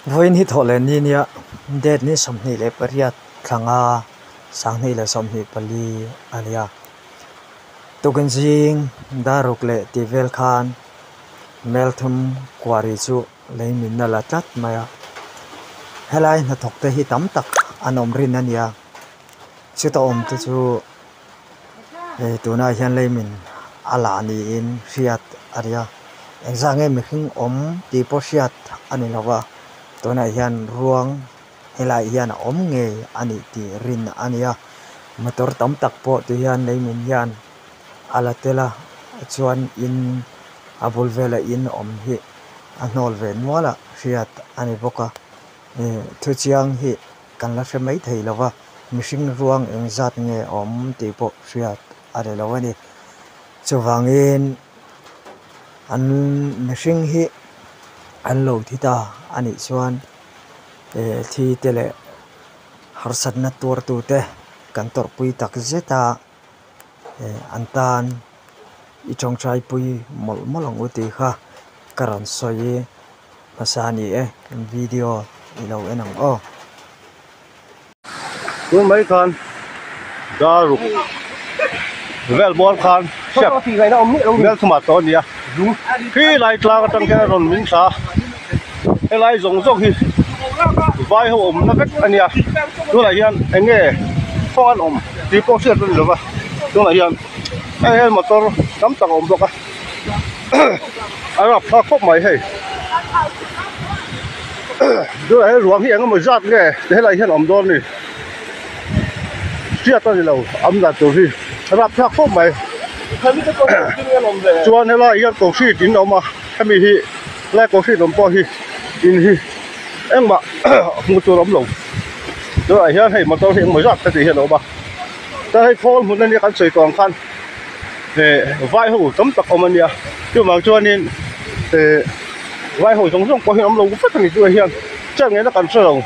Voin hit holen ni nia det ni somni le pariat thanga sangni le somni pali alia token jing daruk le tivel khan melthum kwari chu leimin na la tat maya helai na thokte hi tam tak anom rin ania chuta om tu chu tuna hian leimin ala ni in riat aria engzange mihing om ti po riat ani lawa tuna hian ruang helai hian om nge ani ti rin ania motor tam tak po tu hian leimin hian ala tela chuan in abul vela in om hi anol ve nuala riat ani boka thu chiang hi kan la mai thei lawa mihring ruang engzat nge om ti po riat are lawani chuwangin an mihring hi an lo thita ani chuan thi tele harsat na tur tu te kan tor pui tak zeta antan i chong chai pui mol molong uti kha karan soi pasani video ilo enang o tu mấy con daru vel bol khan chef vel tomato nia khi lại tla trong cái ron min sa cái lại rong rong hi vai ho om na vek ania tu lại hian anh nghe phong an om ti po siat rồi ba tu lại hian ai motor nắm tang om boka arab pha khop mai hey tu lại ruộng hi anh mới giặt nghe thế lại hian om don ni siat ta lâu âm là tổ phi rạp thác phốt mày chuan hay là yên tổ phi tín đâu mà hay mi hi lại tổ phi đồng po hi in hi em mà một chỗ lắm lồng rồi hiện hay mà tôi hiện mới rạp cái gì hiện đâu mà ta hay phone muốn nên ăn sợi toàn khăn để vai hồ tấm tắc ông anh nha nhưng mà chuan nên vai hồ giống giống có hiện lắm lồng cũng phát thành cái hiện chắc nghe nó cần sợi lồng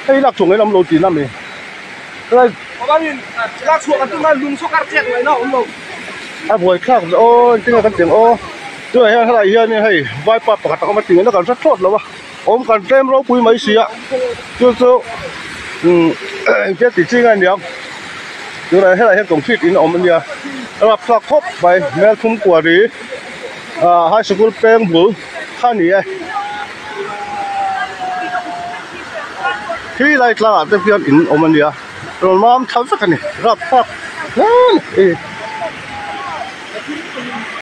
cái lạc chuồng cái lắm lồng tiền lắm này rồi bao nhiêu lạc chuồng cái tương lùng số cắt chẹt này nó không lồng buổi khác ô tiếng cái tiếng ô rồi hay là hiện này hay vai pa bạc tao mà tiếng nó còn rất tốt lắm ôm còn tem rau bùi mấy xí ạ chưa cái tỷ chi ngay nhiều rồi hay là hiện tổng phít in ôm anh nha là plug hop bài mail phun quả đi high school pen bự khăn gì khi lại là cái phiên in ôm anh nha rồi mà tháo sắc này rạp phát